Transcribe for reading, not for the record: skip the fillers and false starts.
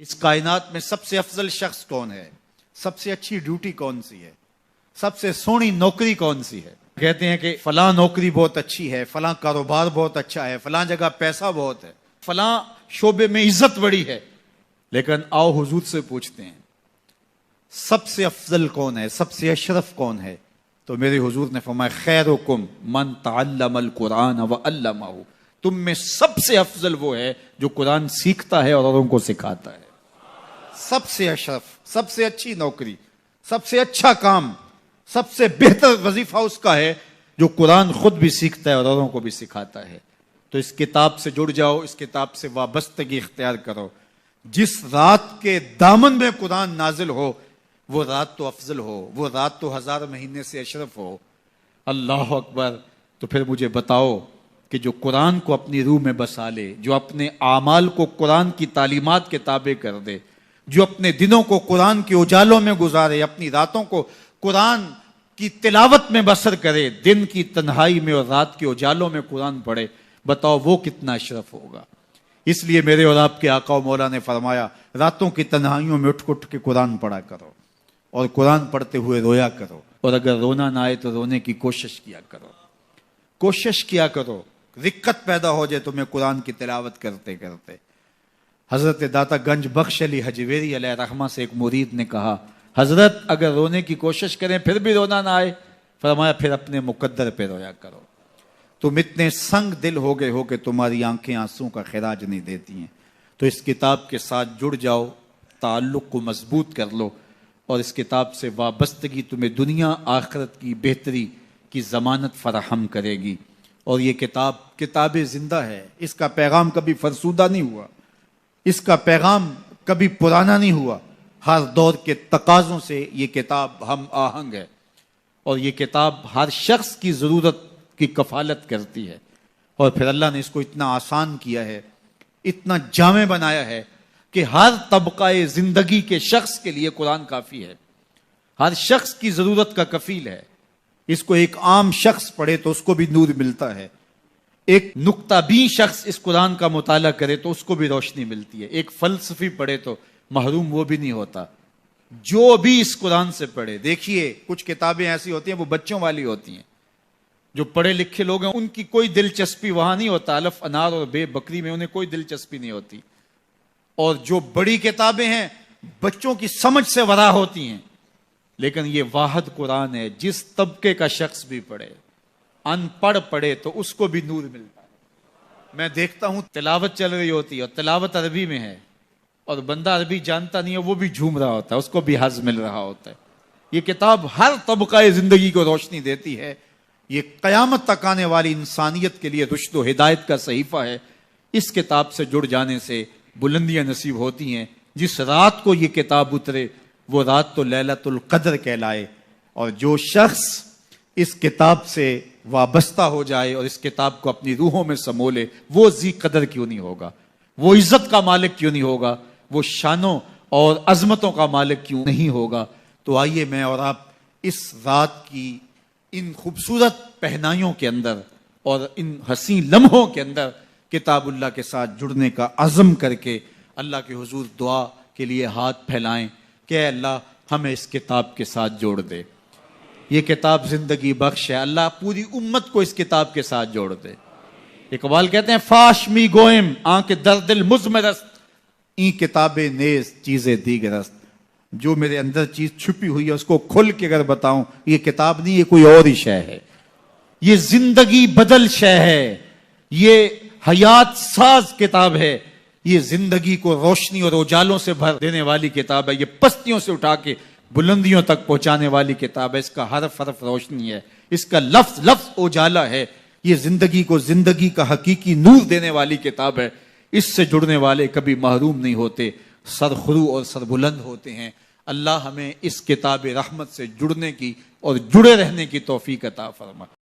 اس کائنات میں سب سے افضل شخص کون ہے؟ سب سے اچھی ڈیوٹی کون سی ہے؟ سب سے سونی نوکری کون سی ہے؟ کہتے ہیں کہ فلاں نوکری بہت اچھی ہے، فلاں کاروبار بہت اچھا ہے، فلاں جگہ پیسہ بہت ہے، فلاں شعبے میں عزت بڑی ہے. لیکن آؤ حضور سے پوچھتے ہیں سب سے افضل کون ہے، سب سے اشرف کون ہے؟ تو میرے حضور نے فرمایا خیرکم من تعلم القرآن وعلمہ، تم میں سب سے افضل وہ ہے جو قرآن سیکھتا ہے اور اوروں کو سکھاتا ہے. سب سے اشرف، سب سے اچھی نوکری، سب سے اچھا کام، سب سے بہتر وظیفہ اس کا ہے جو قرآن خود بھی سیکھتا ہے اور اوروں کو بھی سکھاتا ہے. تو اس کتاب سے جڑ جاؤ، اس کتاب سے وابستگی اختیار کرو. جس رات کے دامن میں قرآن نازل ہو وہ رات تو افضل ہو، وہ رات تو 1000 مہینے سے اشرف ہو. اللہ اکبر. تو پھر مجھے بتاؤ کہ جو قرآن کو اپنی روح میں بسا لے، جو اپنے اعمال کو قرآن کی تعلیمات کے تابع کر دے، جو اپنے دنوں کو قرآن کے اجالوں میں گزارے، اپنی راتوں کو قرآن کی تلاوت میں بسر کرے، دن کی تنہائی میں اور رات کے اجالوں میں قرآن پڑھے، بتاؤ وہ کتنا اشرف ہوگا. اس لیے میرے اور آپ کے آقا و مولا نے فرمایا راتوں کی تنہائیوں میں اٹھ کے قرآن پڑھا کرو اور قرآن پڑھتے ہوئے رویا کرو، اور اگر رونا نہ آئے تو رونے کی کوشش کیا کرو. کوشش کیا کرو، رقت پیدا ہو جائے تمہیں قرآن کی تلاوت کرتے کرتے. حضرت داتا گنج بخش علی حجویری علیہ رحمہ سے ایک مرید نے کہا حضرت اگر رونے کی کوشش کریں پھر بھی رونا نہ آئے، فرمایا پھر اپنے مقدر پہ رویا کرو. تم اتنے سنگ دل ہو گئے ہو کہ تمہاری آنکھیں آنسوں کا خراج نہیں دیتی ہیں. تو اس کتاب کے ساتھ جڑ جاؤ، تعلق کو مضبوط کر لو، اور اس کتاب سے وابستگی تمہیں دنیا آخرت کی بہتری کی ضمانت فراہم کرے گی. اور یہ کتاب زندہ ہے، اس کا پیغام کبھی فرسودہ نہیں ہوا، اس کا پیغام کبھی پرانا نہیں ہوا. ہر دور کے تقاضوں سے یہ کتاب ہم آہنگ ہے، اور یہ کتاب ہر شخص کی ضرورت کی کفالت کرتی ہے. اور پھر اللہ نے اس کو اتنا آسان کیا ہے، اتنا جامع بنایا ہے کہ ہر طبقہ زندگی کے شخص کے لیے قرآن کافی ہے، ہر شخص کی ضرورت کا کفیل ہے. اس کو ایک عام شخص پڑھے تو اس کو بھی نور ملتا ہے، ایک نکتہ بین شخص اس قرآن کا مطالعہ کرے تو اس کو بھی روشنی ملتی ہے، ایک فلسفی پڑھے تو محروم وہ بھی نہیں ہوتا. جو بھی اس قرآن سے پڑھے، دیکھیے کچھ کتابیں ایسی ہوتی ہیں وہ بچوں والی ہوتی ہیں، جو پڑھے لکھے لوگ ہیں ان کی کوئی دلچسپی وہاں نہیں ہوتا، الف انار اور بے بکری میں انہیں کوئی دلچسپی نہیں ہوتی. اور جو بڑی کتابیں ہیں بچوں کی سمجھ سے ورا ہوتی ہیں. لیکن یہ واحد قرآن ہے، جس طبقے کا شخص بھی پڑھے، ان پڑھ پڑھے تو اس کو بھی نور ملتا ہے. میں دیکھتا ہوں تلاوت چل رہی ہوتی ہے اور تلاوت عربی میں ہے، اور بندہ عربی جانتا نہیں ہے وہ بھی جھوم رہا ہوتا ہے، اس کو بھی حظ مل رہا ہوتا ہے. یہ کتاب ہر طبقہ زندگی کو روشنی دیتی ہے. یہ قیامت تک آنے والی انسانیت کے لیے رشد و ہدایت کا صحیفہ ہے. اس کتاب سے جڑ جانے سے بلندیاں نصیب ہوتی ہیں. جس رات کو یہ کتاب اترے وہ رات تو لیلۃ القدر کہلائے. اور جو شخص اس کتاب سے وابستہ ہو جائے اور اس کتاب کو اپنی روحوں میں سمو لے، وہ ذی قدر کیوں نہیں ہوگا، وہ عزت کا مالک کیوں نہیں ہوگا، وہ شانوں اور عظمتوں کا مالک کیوں نہیں ہوگا. تو آئیے میں اور آپ اس رات کی ان خوبصورت پہنائیوں کے اندر اور ان حسین لمحوں کے اندر کتاب اللہ کے ساتھ جڑنے کا عزم کر کے اللہ کے حضور دعا کے لیے ہاتھ پھیلائیں کہ اے اللہ ہمیں اس کتاب کے ساتھ جوڑ دے. یہ کتاب زندگی بخش ہے، اللہ پوری امت کو اس کتاب کے ساتھ جوڑ دے. اقبال کہتے ہیں فاش می گوئم آنکھ در دل مزمرست این کتابیں نیز چیزیں دیگرست. جو میرے اندر چیز چھپی ہوئی ہے اس کو کھل کے اگر بتاؤں، یہ کتاب نہیں، یہ کوئی اور ہی شے ہے. یہ زندگی بدل شے ہے، یہ حیات ساز کتاب ہے، یہ زندگی کو روشنی اور اجالوں سے بھر دینے والی کتاب ہے، یہ پستیوں سے اٹھا کے بلندیوں تک پہنچانے والی کتاب ہے. اس کا حرف حرف روشنی ہے، اس کا لفظ لفظ اجالا ہے. یہ زندگی کو زندگی کا حقیقی نور دینے والی کتاب ہے. اس سے جڑنے والے کبھی محروم نہیں ہوتے، سرخرو اور سربلند ہوتے ہیں. اللہ ہمیں اس کتاب رحمت سے جڑنے کی اور جڑے رہنے کی توفیق عطا فرمائے.